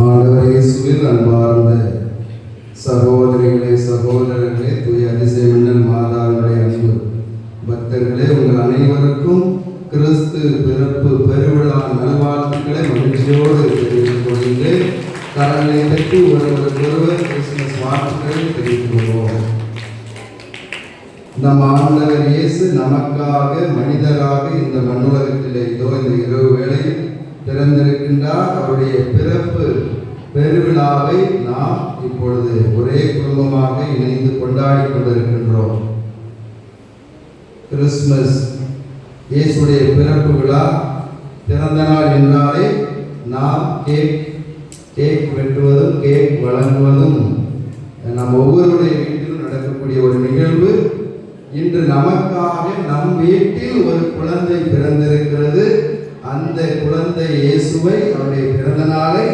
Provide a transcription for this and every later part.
ஆண்டவர் இயேசுவில் அன்பார்ந்த சகோதரிகளே, சகோதரர்களே, தூய அதிசயமின்னல் மாதாவினுடைய அன்பு பக்தர்களே, உங்கள் அனைவருக்கும் கிறிஸ்து பிறப்பு பெருவிழா நல்வாழ்த்துக்களை மகிழ்ச்சியோடு தெரிவித்துக் கொள்கின்றேன். கரங்களை பெற்று ஒருவருக்கொருவர் கிறிஸ்துமஸ் வாழ்த்துக்களை தெரிவித்துக் கொள்வோம். நம் ஆண்டவர் இயேசு நமக்காக மனிதராக இந்த மண்ணுலகத்திலே இதோ இந்த இரவு வேளையில் பிறந்திருக்கின்றார். அவருடைய பிறப்பு பெருவிழாவை நாம் இப்பொழுது ஒரே குடும்பமாக இணைந்து கொண்டாடி கொண்டிருக்கின்றோம். கிறிஸ்துமஸ் இயேசுடைய பிறப்பு விழா, பிறந்த நாள் என்றாலே நாம் கேக் வெட்டுவதும் கேக் வழங்குவதும் நம் ஒவ்வொருடைய வீட்டிலும் நடக்கக்கூடிய ஒரு நிகழ்வு. இன்று நமக்காக நம் வீட்டில் ஒரு குழந்தை பிறந்திருக்கிறது. அந்த குழந்தை இயேசுவை, அவருடைய பிறந்த நாளை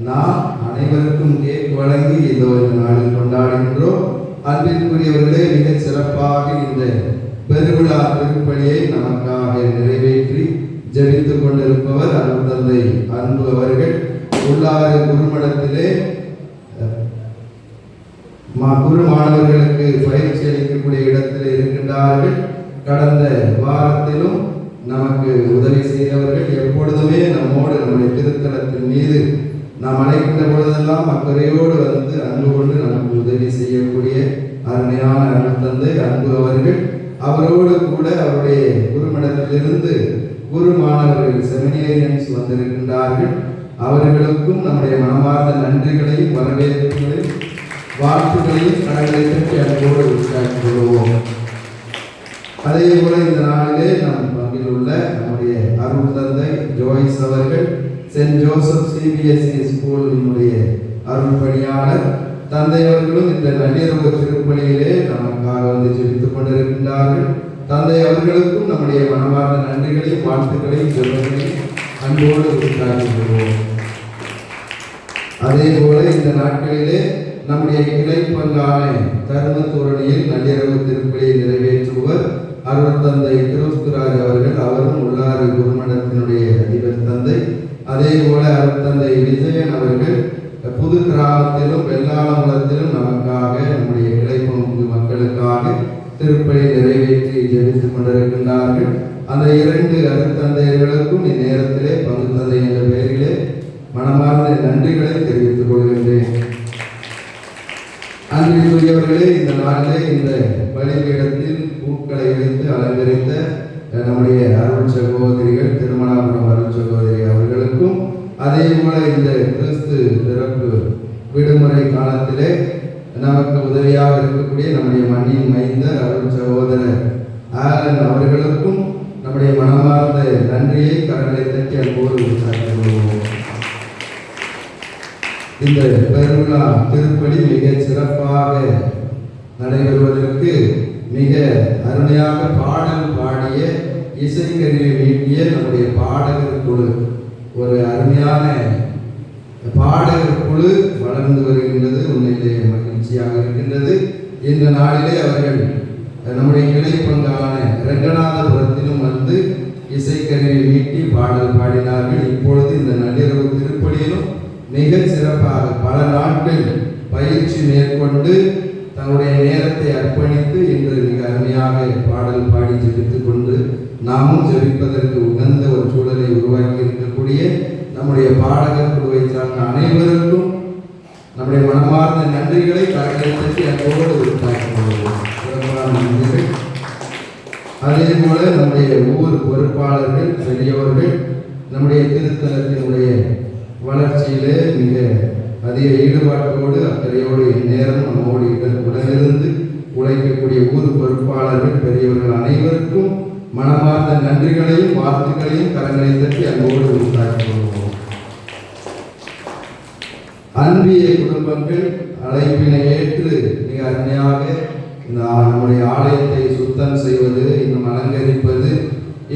நாம் அனைவருக்கும் கேக் வழங்கி இந்த நாளில் கொண்டாடுகின்றோம். அன்பிற்குரியவர்களே, மிக சிறப்பாக இந்த பெருவிழா திருப்பலியை நமக்காக நிறைவேற்றி ஜெபித்துக் கொண்டிருப்பவர் அருள் தந்தை அன்பு அவர்கள். உள்ளாறு குருமடத்திலே குரு மாணவர்களுக்கு பயிற்சி அளிக்கக்கூடிய இடத்தில் இருக்கின்றார்கள். கடந்த வாரத்திலும் நமக்கு உதவி செய்தவர்கள். எப்பொழுதுமே நம்மோடு நம்முடைய திருத்தலத்தின் மீது நாம் அழைக்கின்ற பொழுதெல்லாம் அக்கறையோடு வந்து அன்பு கொண்டு நமக்கு உதவி செய்யக்கூடிய அருமையான அருள் தந்தை அன்பு அவர்கள். அவரோடு கூட அவருடைய குருமடத்திலிருந்து குரு மாணவர்கள் செமினேரியன்ஸ் வந்திருக்கின்றார்கள். அவர்களுக்கும் நம்முடைய மனமார்ந்த நன்றிகளையும் வரவேற்புகளையும் வாழ்த்துக்களையும் கடவுளை பற்றி அன்போடு உற்சாகம் கொள்வோம். அதே போல இந்த நாளிலே நம் பங்கில் உள்ள நம்முடைய அருள் தந்தை ஜோய்ஸ் அவர்கள் சென்ட் ஜோசப் சிபிஎஸ்இ ஸ்கூலினுடைய அருள் பணியாளர் தந்தை அவர்களும் இந்த நள்ளிரவு திருப்பலியிலே நமக்காக வந்து ஜெபித்துக் கொண்டிருக்கின்றார்கள். தந்தை அவர்களுக்கும் நம்முடைய மனமார்ந்த நன்றிகளையும் வாழ்த்துக்களையும் ஜெபங்களையும் அன்போடு உற்சாகம் கொள்வோம். அதே போல இந்த நாட்களிலே நம்முடைய கிளை பங்கான தருமத்தூரணியில் நள்ளிரவு திருப்பலியை நிறைவேற்றுவர் அருள் தந்தை கிறிஸ்துராஜ் அவர்கள். அவரும் உள்ளாறு குருமடத்தினுடைய அதிபர் தந்தை. அதே போல அருள் தந்தை விஜயன் அவர்கள் புது கிராமத்திலும் வெள்ளாளங்குளத்திலும் நமக்காக நம்முடைய கிளை பங்கு மக்களுக்காக திருப்பலி நிறைவேற்றி ஜெபித்துக் கொண்டிருக்கின்றார்கள். அந்த இரண்டு அருள் தந்தையர்களுக்கும் இந்நேரத்திலே பங்கு தந்தை என்ற பெயரிலே மனமார்ந்த நன்றிகளை தெரிவித்துக் கொள்கின்றேன். அன்பிற்குரியவர்களே, இந்த நாளிலே இந்த பலிபீடத்தில் பூக்களை வைத்து அலங்கரித்த நம்முடைய அருள் சகோதரிகள், திருமணாபுரம் அருள் சகோதரி அவர்களுக்கும், அதே போல இந்த கிறிஸ்து பிறப்பு விடுமுறை காலத்திலே நமக்கு உதவியாக இருக்கக்கூடிய நம்முடைய மண்ணின் மைந்த அருள் சகோதரர் ஆலன் அவர்களுக்கும் நம்முடைய மனமார்ந்த நன்றியை கரங்களை தட்டி அன்போடு உற்சாகப்படுவோம். இந்த பெருவிழா திருப்பலி மிக சிறப்பாக நடைபெறுவதற்கு மிக அருமையாக பாடல் பாடிய, இசைக்கருவி மீட்டிய நம்முடைய பாடகர் குழு, ஒரு அருமையான பாடகர் குழு வளர்ந்து வருகின்றது. உண்மையிலே மகிழ்ச்சியாக இருக்கின்றது. இந்த நாளிலே அவர்கள் நம்முடைய கிளை பங்கான ரங்கநாதபுரத்திலும் வந்து இசைக்கருவி மீட்டி பாடல் பாடினார்கள். இப்பொழுது இந்த நள்ளிரவு திருப்பலியிலும் மிக சிறப்பாக பல நாட்கள் பயிற்சி மேற்கொண்டு தங்களுடைய நேரத்தை அர்ப்பணித்து இன்று மிக அருமையாக பாடல் பாடி ஜெபித்துக் கொண்டு நாமும் ஜெபிப்பதற்கு உகந்த ஒரு சூழலை உருவாக்கி இருக்கக்கூடிய நம்முடைய பாடகர் குழுவை சார்ந்த அனைவருக்கும் நம்முடைய மனமார்ந்த நன்றிகளை கரங்களை பற்றி அன்போடு உருவாக்கிக் நன்றிகள். அதே போல நம்முடைய ஒவ்வொரு பொறுப்பாளர்கள், பெரியவர்கள் நம்முடைய திருத்தலத்தினுடைய வளர்ச்சியிலே மிக அதிக ஈடுபாட்டோடு அக்கறையோடு இந்நேரம் நம்மோடு உடனிருந்து உழைக்கக்கூடிய ஊர் பொறுப்பாளர்கள், பெரியவர்கள் அனைவருக்கும் மனமார்ந்த நன்றிகளையும் வாழ்த்துக்களையும் கரங்களை தட்டி அன்போடு உற்சாகம் கொள்வோம். அன்பிய குடும்பங்கள் அழைப்பினை ஏற்று மிக அருமையாக நம்முடைய ஆலயத்தை சுத்தம் செய்வது, இன்னும் அலங்கரிப்பது,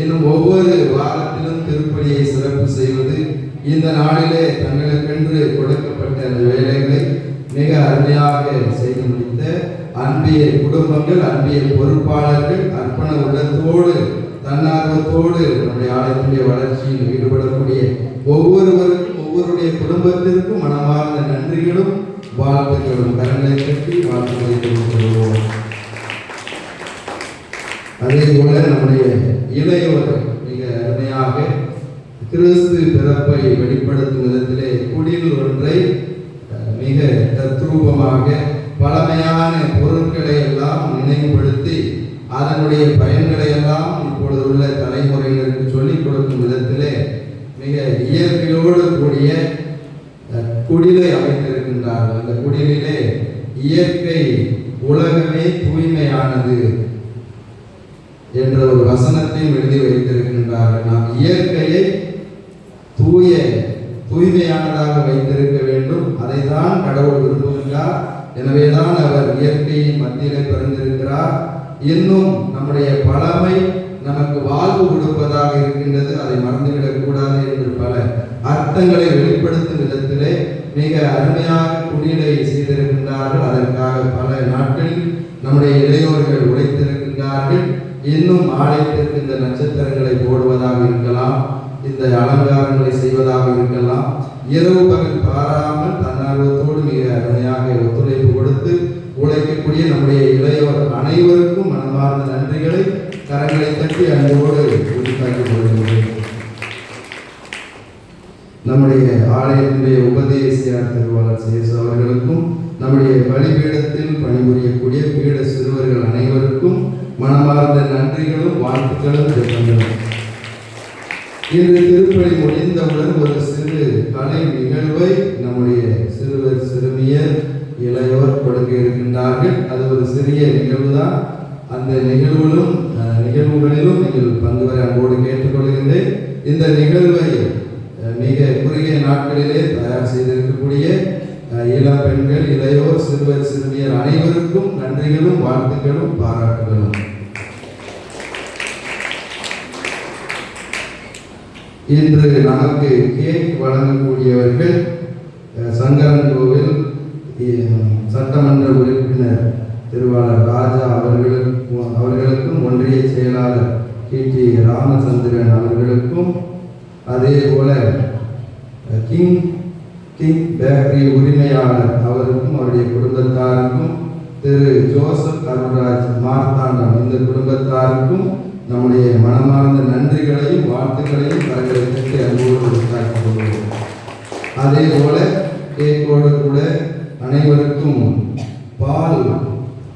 இன்னும் ஒவ்வொரு வாரத்திலும் திருப்பலியை சிறப்பு செய்வது, இந்த நாளிலே தங்களுக்கென்று கொடுக்கப்பட்ட அந்த வேலைகளை மிக அருமையாக செய்து முடித்த அன்பிய குடும்பங்கள், அன்பிய பொறுப்பாளர்கள், அர்ப்பண உள்ளத்தோடு தன்னார்வத்தோடு நம்முடைய ஆலயத்தினுடைய வளர்ச்சியில் ஈடுபடக்கூடிய ஒவ்வொருவருக்கும் ஒவ்வொருடைய குடும்பத்திற்கும் மனமார்ந்த நன்றிகளும் வாழ்த்துக்களும். கரங்களை கட்டி வாழ்த்துக்களை கொடுக்கிறோம். அதே போல நம்முடைய இளையோர் மிக அருமையாக கிறிஸ்து பிறப்பை வெளிப்படுத்தும் விதத்திலே குடில் ஒன்றை மிக தத்ரூபமாக பழமையான பொருட்களை எல்லாம் நினைவுபடுத்தி அதனுடைய பயன்களை எல்லாம் இப்பொழுது உள்ள தலைமுறைகளுக்கு சொல்லிக் கொடுக்கும் விதத்திலே மிக இயற்கையோடு கூடிய குடிலை அமைத்திருக்கின்றார்கள். அந்த குடிலே இயற்கை உலகமே தூய்மையானது என்ற ஒரு வசனத்தையும் எழுதி வைத்திருக்கின்றார்கள். நாம் இயற்கையை தூய்மையானதாக வைத்திருக்க வேண்டும். அதைதான் கடவுள் விரும்புகின்றார். எனவேதான் அவர் இயற்கையின் மத்தியிலே பிறந்திருக்கிறார். இன்னும் நம்முடைய பழமை நமக்கு வாழ்வு கொடுப்பதாக இருக்கின்றது, அதை மறந்துவிடக் கூடாது என்று பல அர்த்தங்களை வெளிப்படுத்தும் விதத்திலே மிக அருமையாக குடிலை செய்திருக்கின்றார்கள். அதற்காக பல நாட்களில் நம்முடைய இளையோர்கள் உழைத்திருக்கின்றார்கள். இன்னும் ஆலயத்திற்கு இந்த நட்சத்திரங்களை போடுவதாக இருக்கலாம், இந்த அலங்காரங்களை செய்வதாக இருக்கலாம். இரவு பகல் பாராமல் தன்னார்வத்தோடு மிக அருமையாக ஒத்துழைப்பு கொடுத்து உழைக்கக்கூடிய நம்முடைய இளையோர் அனைவருக்கும் மனமார்ந்த நன்றிகளை கரங்களை தட்டி அன்போடு உறுதியாக்கிக் கொள்கிறேன். நம்முடைய ஆலயத்தினுடைய உபதேசியார் திருவாளர் சேசு அவர்களுக்கும் நம்முடைய பலிபீடத்தில் பணிபுரியக்கூடிய பீட சிறுவர்கள் அனைவருக்கும் மனமார்ந்த நன்றிகளும் வாழ்த்துக்களும் தெரிவிக்கின்றன. இன்று திருப்பலி முடிந்தவுடன் ஒரு சிறு கலை நிகழ்வை நம்முடைய சிறுவர் சிறுமியர் இளையோர் கொடுக்க இருக்கின்றார்கள். அது ஒரு சிறிய நிகழ்வுதான். அந்த நிகழ்வுகளிலும் நீங்கள் பங்கு வர அன்போடு கேட்டுக்கொள்கின்றேன். இந்த நிகழ்வை மிக குறுகிய நாட்களிலே தயார் செய்திருக்கக்கூடிய இளம் பெண்கள், இளையோர், சிறுவர் சிறுமியர் அனைவருக்கும் நன்றிகளும் வாழ்த்துக்களும் பாராட்டுகளும். இன்று நமக்கு கேக் வழங்கக்கூடியவர்கள் சங்கரன் கோவில் சட்டமன்ற உறுப்பினர் திருவாளர் ராஜா அவர்களுக்கும் ஒன்றிய செயலாளர் டி ராமச்சந்திரன் அவர்களுக்கும், அதே போல கிங் பேக்கரி உரிமையாளர் அவருக்கும் அவருடைய குடும்பத்தாருக்கும், திரு ஜோசப் அருள்ராஜ் மார்த்தாண்டம் இந்த குடும்பத்தாருக்கும் நம்முடைய மனமார்ந்த நன்றிகளையும் வாழ்த்துக்களையும் கரங்களுக்கு அன்போடு உண்டாக்கிக் கொள்வோம். அதே போல கேக்கோடு கூட அனைவருக்கும் பால்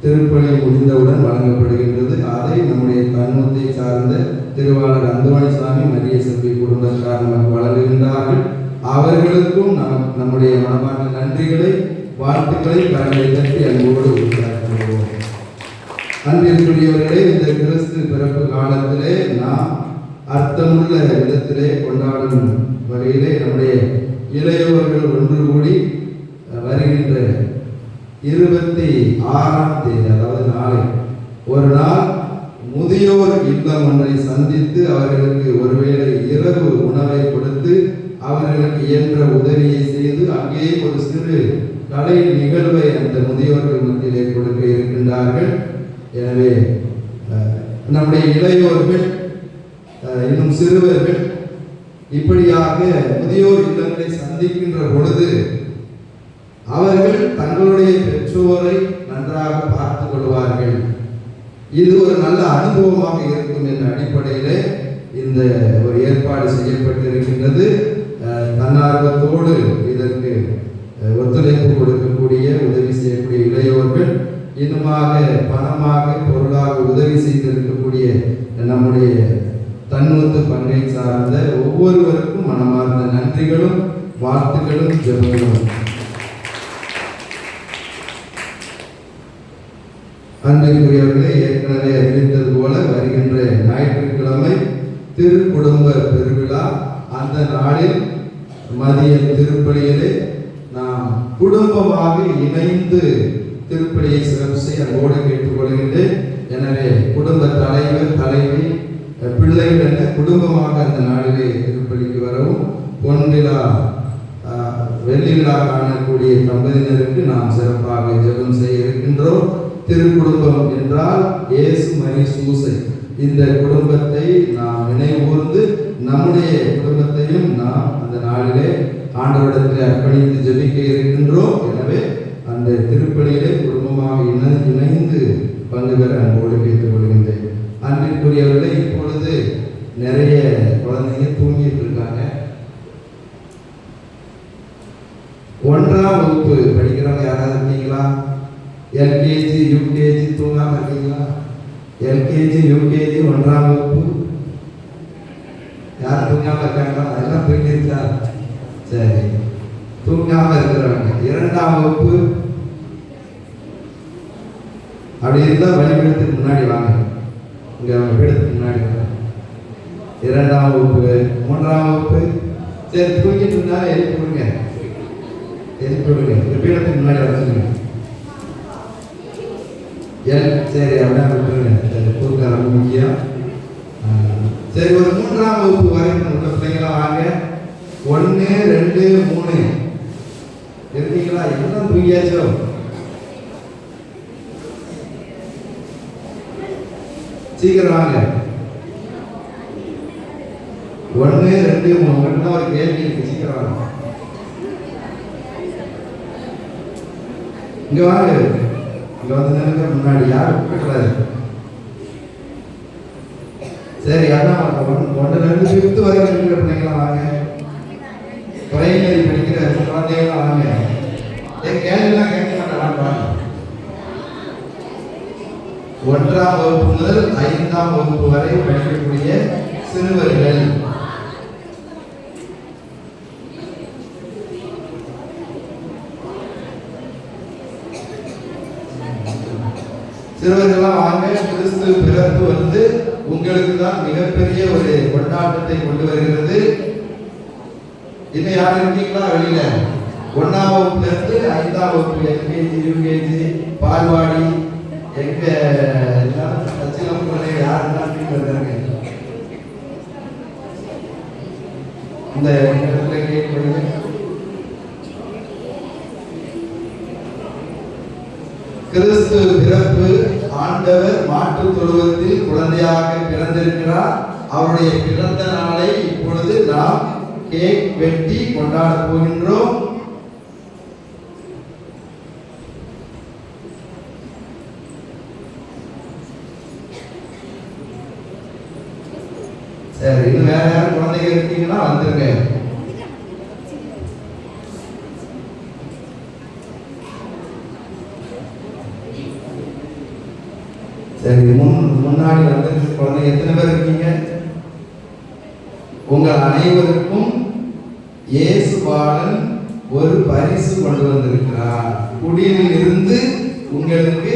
திருப்பலி முடிந்தவுடன் வழங்கப்படுகின்றது. அதை நம்முடைய தன்முத்தை சார்ந்த திருவாளர் அந்தோணிசாமி மரிய செல்வி குடும்பத்தார் நமக்கு வழங்குகின்றார்கள். அவர்களுக்கும் நம்முடைய மனமார்ந்த நன்றிகளை வாழ்த்துக்களை கரங்களை தட்டி அன்போடு உண்டாக்கிக் கொள்வோம். அன்பிற்குரியவர்களே, இந்த கிறிஸ்து பிறப்பு காலத்திலே நாம் அர்த்தமுள்ள விதத்திலே கொண்டாடும் வகையிலே நம்முடைய இளையோர்கள் ஒன்று கூடி வருகின்ற 26ஆம் தேதி, அதாவது நாளை ஒரு நாள் முதியோர் இல்லம் ஒன்றை சந்தித்து அவர்களுக்கு ஒருவேளை இரவு உணவை கொடுத்து அவர்களுக்கு இயன்ற உதவியை செய்து அங்கே ஒரு சிறு கலை நிகழ்வை அந்த முதியோர்கள் மத்தியிலே கொடுக்க இருக்கின்றார்கள். எனவே நம்முடைய இளையோர்கள் இன்னும் சிறுவர்கள் இப்படியாக முதியோர் இல்லங்களை சந்திக்கின்ற பொழுது அவர்கள் தங்களுடைய பெற்றோரை நன்றாக பார்த்துக் கொள்வார்கள். இது ஒரு நல்ல அனுபவமாக இருக்கும் என்ற அடிப்படையிலே இந்த ஒரு ஏற்பாடு செய்யப்பட்டிருக்கின்றது. தன்னார்வத்தோடு இதற்கு ஒத்துழைப்பு கொடுக்கக்கூடிய உதவி செய்யக்கூடிய இளையோர்கள், இன்னுமாக பணமாக பொருளாக உதவி செய்திருக்கக்கூடிய நம்முடைய தன்னூத்து பங்கை சார்ந்த ஒவ்வொருவருக்கும் மனமார்ந்த நன்றிகளும் வாழ்த்துக்களும் ஜெபங்களும். அன்பிற்குரியவர்களே, ஏற்கனவே அறிவித்தது போல வருகின்ற ஞாயிற்றுக்கிழமை திருக்குடும்ப பெருவிழா. அந்த நாளில் மதிய திருப்பலியிலே நாம் குடும்பமாக இணைந்து திருப்பலியை சிறப்பு செய்ய அன்போடு கேட்டுக்கொள்கின்றேன். எனவே குடும்ப தலைவர் தலைவி பிள்ளைகள் என்ற குடும்பமாக அந்த நாளிலே திருப்பலிக்கு வரவும், பொன்விழா வெள்ளி விழா காணக்கூடிய தம்பதியினருக்கு நாம் சிறப்பாக ஜெபம் செய்ய இருக்கின்றோம். திருக்குடும்பம் என்றால் இயேசு மரி சூசை இந்த குடும்பத்தை நாம் நினைவுகூர்ந்து நம்முடைய குடும்பத்தையும் நாம் அந்த நாளிலே ஆண்டவரிடத்தில் அர்ப்பணித்து ஜெபிக்க இருக்கின்றோம். எனவே அந்த திருப்பலியிலே குடும்பமாக இணைந்து பங்கு பெற அன்போடு கேட்டுக் கொள்கின்றேன். அன்பிற்குரியவர்களே, இப்பொழுது நிறைய குழந்தைங்க தூங்கிட்டு இருக்காங்க. 1ஆம் வகுப்பு படிக்கிறவங்க யாராவது இருக்கீங்களா? எல்கேஜி யூகேஜி தூங்காம இருக்கீங்களா? எல்கேஜி யூகேஜி 1ஆம் வகுப்பு யார் தூங்காம இருக்காங்களா? அதெல்லாம் தூங்கிருச்சா? சரி, தூங்காம இருக்கிறவங்க 2ஆம் வகுப்பு அப்படி இருந்தா வழிபடத்துக்கு முன்னாடி வாங்க. இங்க அவங்க பீடத்துக்கு முன்னாடி வாங்க. 2ஆம் வகுப்பு 3ஆம் வகுப்பு சரி தூங்கிட்டு இருந்தா எழுப்பி விடுங்க. இந்த பீடத்துக்கு முன்னாடி வந்துருங்க. சரி அப்படின்னா விட்டுருங்க. தூக்கம் ரொம்ப முக்கியம். சரி, ஒரு 3ஆம் வகுப்பு வரைக்கும் உள்ள பிள்ளைங்களாம் வாங்க. 1 2 3 இருக்கீங்களா? எல்லாம் தூங்கியாச்சோ? சீக்கிரம் வாங்க. 1 2 3 மட்டும் ஒரு கேள்வி இருக்கு. சீக்கிரம் வாங்க. இங்க வாங்க. இங்க வந்து முன்னாடி யாரும் கூப்பிடக்கூடாது. சரி, அதான் 1 2 5 வரைக்கும் இருக்கிற பிள்ளைங்களாம் வாங்க. பிரைமரி படிக்கிற குழந்தைகளாம் வாங்க. கேள்விலாம் கேட்க மாட்டாங்க. வாங்க. 1ஆம் வகுப்பு முதல் 5ஆம் வகுப்பு வரை படிக்கக்கூடிய சிறுவர்கள் சிறுவர்கள்லாம் வாங்க. கிறிஸ்து பிறப்பு வந்து உங்களுக்கு தான் மிகப்பெரிய ஒரு கொண்டாட்டத்தை கொண்டு வருகிறது. இன்னும் யாரும் இருக்கீங்களா வெளியில? 1ஆம் வகுப்புல இருந்து 5ஆம் வகுப்பு எல்கேஜி யூகேஜி பால்வாடி எங்க சச்சிலம்புரை யாருன்னா வீட்டுல இந்த இடத்துல கேட்கப்படுது. கிறிஸ்து பிறப்பு, ஆண்டவர் மாற்றுத் தொழுவத்தில் குழந்தையாக பிறந்திருக்கிறார். அவருடைய பிறந்த நாளை இப்பொழுது நாம் கேக் வெட்டி கொண்டாட போகின்றோம். சரி, இன்னும் வேற யாரும் குழந்தைங்க இருக்கீங்கன்னா வந்துருங்க. சரி, முன்னாடி வந்து குழந்தைங்க எத்தனை பேர் இருக்கீங்க? உங்கள் அனைவருக்கும் இயேசு பாலன் ஒரு பரிசு கொண்டு வந்திருக்கிறார். குடியில் இருந்து உங்களுக்கு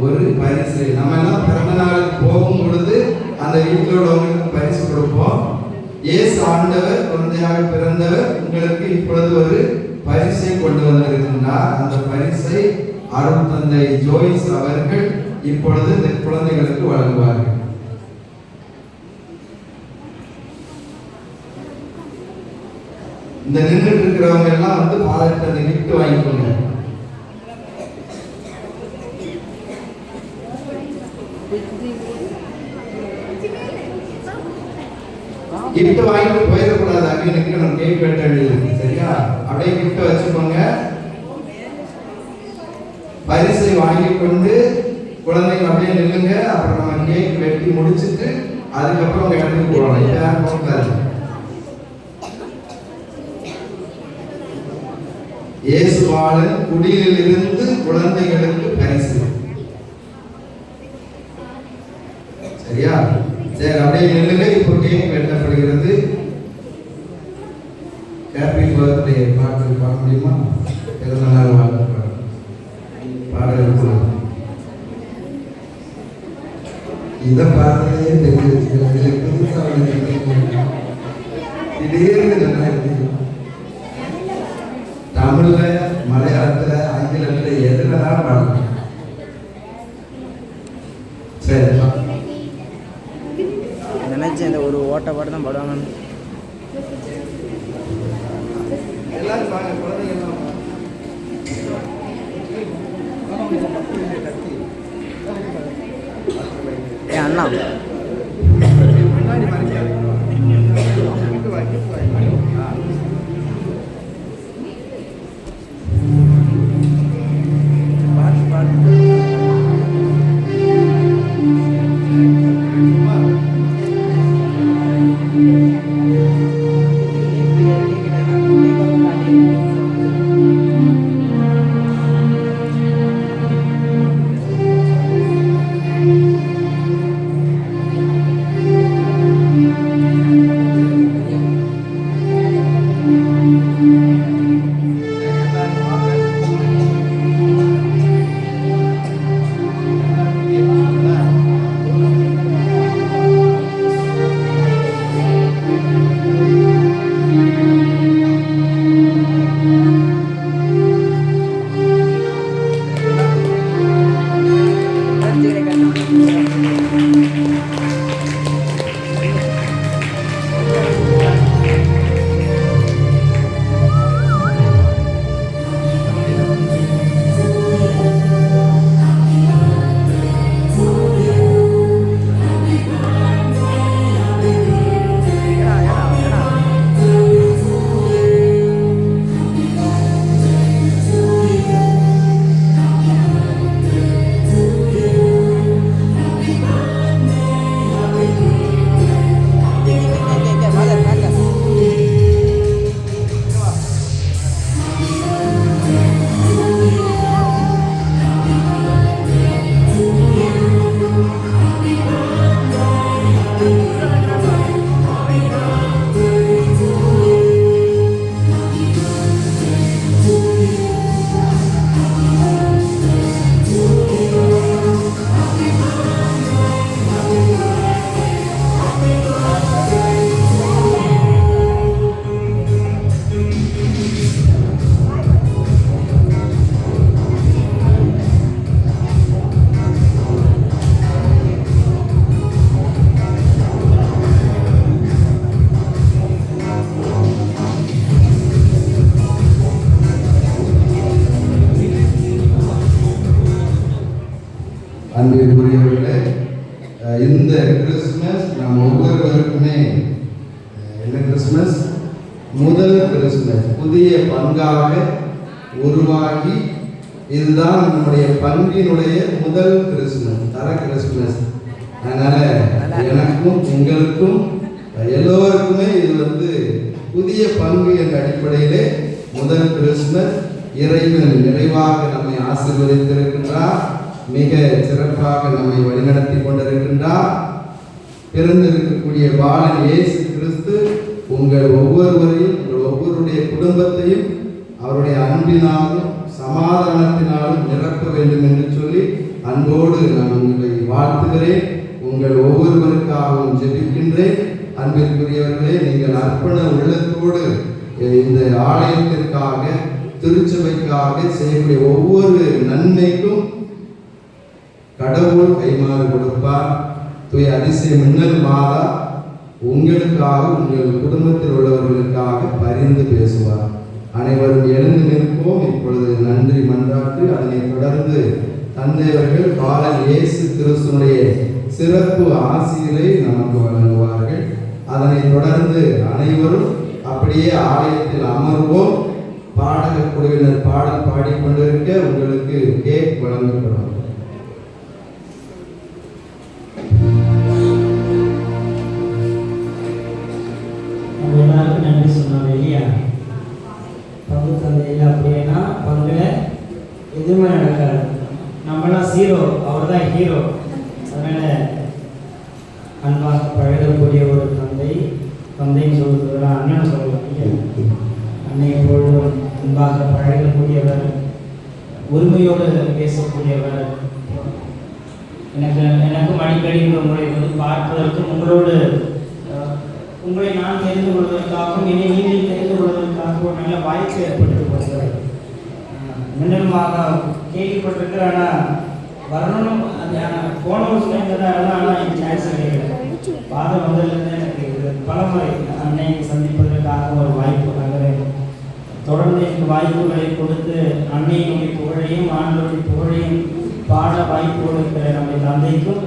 ஒரு பரிசு. நம்ம எல்லாம் பிறந்த நாளுக்கு போகும் பொழுது அந்த வீட்டில் உள்ளவங்களுக்கு பரிசு கொடுப்போம். இயேசு ஆண்டவர் குழந்தையாக பிறந்தவர் உங்களுக்கு இப்பொழுது ஒரு பரிசை கொண்டு வந்திருக்கின்றார். அந்த பரிசை அருள் தந்தை ஜோய்ஸ் அவர்கள் இப்பொழுது இந்த குழந்தைகளுக்கு வழங்குவார்கள். இந்த நின்றுட்டு இருக்கிறவங்க எல்லாம் வந்து பாலத்தை அந்த கிஃப்ட் வாங்கிக்கோங்க. கிஃப்ட் வாங்கிட்டு போயிடக்கூடாது. அங்கே நிற்கணும். கேக் வெட்ட வேண்டியது. சரியா? அப்படியே கிஃப்ட் வச்சுக்கோங்க. பரிசை வாங்கி கொண்டு குழந்தைங்க அப்படியே நில்லுங்க. அப்புறம் நம்ம கேக் வெட்டி முடிச்சுட்டு அதுக்கப்புறம் உங்க இடத்துக்கு போகலாம். யாரும் போகாது. இயேசு பாலன் குடியில் இருந்து குழந்தைகளுக்கு பரிசு. சரியா? சரி, அப்படியே நில்லுங்க. இப்போ கேக் வெட்டப்படுகிறது. ஹாப்பி பர்த்டே பாட்டு பாட முடியுமா? பிறந்த நாள் வாழ்த்து பாடல். இதை பார்த்ததே தெரிஞ்சு தமிழ்ல, மலையாளத்துல, ஆங்கிலத்துல எதுலதான் பாடலாம். சரி, நினைச்சேன் இந்த ஒரு ஓட்ட பாட்டு தான் பாடுவாங்க. எல்லாரும் வாங்க, குழந்தைங்க அண்ணா அன்பிற்குரியவர்களே, இந்த கிறிஸ்மஸ் நம் ஒவ்வொருவருக்குமே என்ன கிறிஸ்மஸ்? முதல் கிறிஸ்மஸ். புதிய பங்காக உருவாகி இதுதான் நம்முடைய பங்கினுடைய முதல் கிறிஸ்மஸ், தர கிறிஸ்மஸ். அதனால எனக்கும் உங்களுக்கும் எல்லோருக்குமே இது புதிய பங்கு என்ற அடிப்படையிலே முதல் கிறிஸ்மஸ். இறைவன் நிறைவாக நம்மை ஆசீர்வதித்திருக்கின்றார், மிக சிறப்பாக நம்மை வழிநடத்தி கொண்டிருக்கின்றார். பிறந்திருக்கக்கூடிய பாலன் இயேசு கிறிஸ்து உங்கள் ஒவ்வொருவரையும், உங்கள் ஒவ்வொருடைய குடும்பத்தையும் அவருடைய அன்பினாலும் சமாதானத்தினாலும் நிரப்ப வேண்டும் என்று சொல்லி அன்போடு நான் உங்களை வாழ்த்துகிறேன். உங்கள் ஒவ்வொருவருக்காகவும் ஜெபிக்கின்றேன். அன்பிற்குரியவர்களே, நீங்கள் அர்ப்பண உள்ளத்தோடு இந்த ஆலயத்திற்காக, திருச்சபைக்காக செய்யக்கூடிய ஒவ்வொரு நன்மைக்கும் கடவுள் கைமாறு கொடுப்பார். தூய அதிசய மின்னல் மாதா உங்களுக்காக, உங்கள் குடும்பத்தில் உள்ளவர்களுக்காக பரிந்து பேசுவார். அனைவரும் எழுந்து நிற்போம். இப்பொழுது நன்றி மன்றாட்டு, அதனை தொடர்ந்து தந்தையவர்கள் பாலன் இயேசு கிறிஸ்துவினுடைய சிறப்பு ஆசிகளை நமக்கு வழங்குவார்கள். அதனை தொடர்ந்து அனைவரும் அப்படியே ஆலயத்தில் அமர்வோம். பாடக குழுவினர் பாடல் பாடிக்கொண்டிருக்க உங்களுக்கு கேக் வழங்கப்படும். நன்றி சொன்னாங்க இல்லையா? பங்கு தந்தையில் அப்படின்னா பங்குல எதுவுமே நடக்காது. நம்மளாம் ஜீரோ, அவர் தான் ஹீரோ. அதனால அன்பாக பழகக்கூடிய ஒரு தந்தைன்னு சொல்லுறது அண்ணன் சொல்லலாம் இல்லையா? அன்னை எப்பொழுதும் அன்பாக பழகக்கூடியவர், உரிமையோடு பேசக்கூடியவர். எனக்கும் அடிக்கடி இந்த முறை பார்ப்பதற்கும் உங்களை நான் தெரிந்து கொள்வதற்காகவும் என்னை நீங்கள் தெரிந்து கொள்வதற்காகவும் ஒரு நல்ல வாய்ப்பு ஏற்படுத்தி கொடுக்கிறார். மின்னல் மாதம் கேள்விப்பட்டிருக்கிற, ஆனால் வரணும் போன வருஷம் இருந்ததால் ஆனால் எனக்கு சான்ஸ் கிடையாது. பாதம் வந்ததுலேருந்து எனக்கு பலமுறை அன்னையை சந்திப்பதற்காக ஒரு வாய்ப்பு தங்குறேன். தொடர்ந்து எனக்கு வாய்ப்புகளை கொடுத்து அன்னையினுடைய புகழையும் ஆண்டவருடைய புகழையும் பாட வாய்ப்பு கொடுக்கிற நம்முடைய தந்தைக்கும்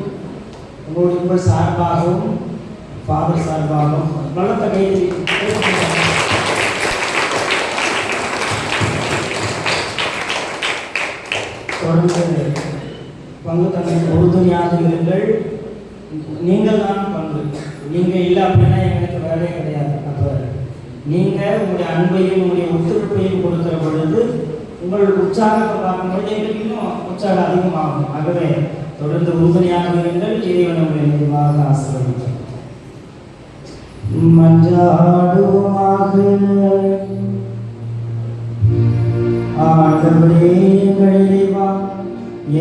உங்கள் சார்பாகவும் ஃபாதர் சார்பாகவும் பலத்த கைது. தொடர்ந்து பங்கு தன்னை உறுதுணையாக இருங்கள். நீங்கள் தான் பங்கு. நீங்கள் இல்லை அப்படின்னா எங்களுக்கு வேலையே கிடையாது. அப்போ நீங்கள் உங்களுடைய அன்பையும் உங்களுடைய ஒத்துழைப்பையும் கொடுக்கிற பொழுது உங்கள் உற்சாகத்தை பார்க்கும்போது எங்களுக்கு இன்னும் உற்சாகம் அதிகமாகும். ஆகவே தொடர்ந்து உறுதுணையாக இருங்கள். இறைவன் உங்களை நிறைவாக ஆசீர்வதிப்பார். மன்றாடுவோமாக. ஆண்டவரே எங்கள் இறைவா,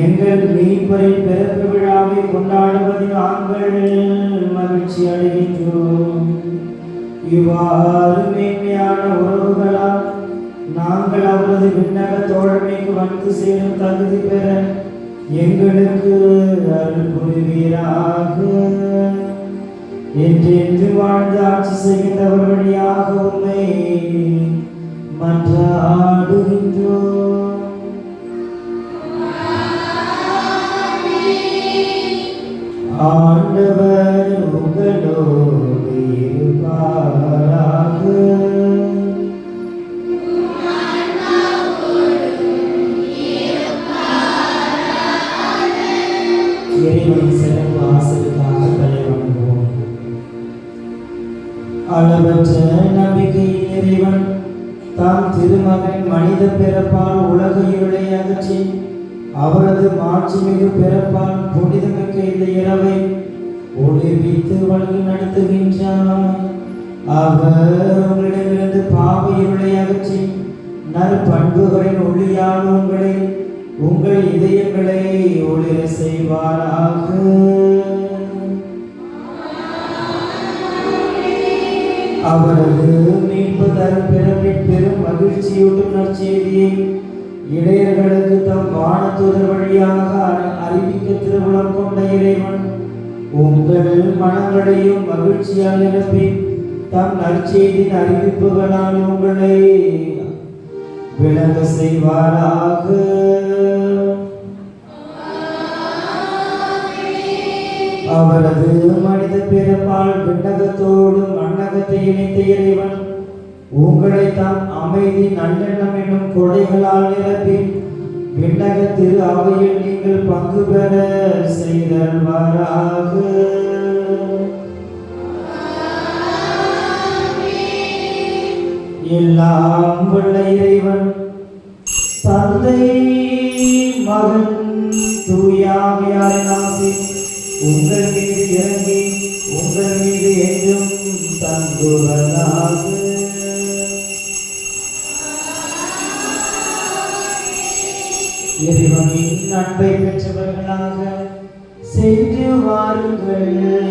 எங்கள் மீட்பரின் பிறப்பு விழாவை கொண்டாடுவதில் நாங்கள் மகிழ்ச்சி அடைகின்றோம். இவ்வாறு மேன்மையான உறவுகளால் நாங்கள் அவரது விண்ணக தோழமைக்கு வந்து சேரும் தகுதி பெற எங்களுக்கு அருள் புரிவீராக. என்றென்று வாழ்ந்து ஆட்சி செய்கின்றவர் வழியாக உம்மை மன்றாடுகின்றோம். ஆண்டவர் உங்களோடு இருப்பாராக. இறைவனின் சிறப்பு ஆசிரியராக தலைவணங்குவோம். அளவற்ற நம்பிக்கையின் இறைவன் தாம் திருமகன் மனித பிறப்பால் உலக இருளை அகற்றி அவரது மாட்சிமிகு பிறப்பால் புனிதமிக்க இந்த இரவை ஒளிர்வித்து வழி நடத்துகின்றார். அவர் உங்களிடமிருந்து பாவ இருளை அகற்றி நற்பண்புகளின் ஒளியால் உங்கள் இதயங்களை ஒளிர செய்வாராக. அவரது மீட்பு தரும் பிறப்பின் பெரும் மகிழ்ச்சியூட்டும் நற்செய்தியை இடையர்களுக்கு தம் வானதூதர் வழியாக அறிவிக்க திருவுளம் கொண்ட இறைவன் உங்கள் மனங்களையும் மகிழ்ச்சியால் நிரப்பி தம் நற்செய்தியின் அறிவிப்புகளால் உங்களை விளங்க செய்வாராக. அவரது மனித பிறப்பால் விண்ணகத்தோடு மண்ணகத்தை இணைத்த இறைவன் உங்களை தாம் அமைதி நல்லெண்ணம் என்னும் கொடைகளால் நிரப்பி விண்ணக திரு அவையில் நீங்கள் பங்கு பெற செய்தல்வாராக. எல்லாம் வல்ல இறைவன் தந்தை மகன் தூயாவியாரின் ஆசி உங்கள் மீது இறங்கி உங்கள் மீது என்றும் தங்குவதாக. இறைவனின் அன்பை பெற்றவர்களாக சென்று வாருங்கள்.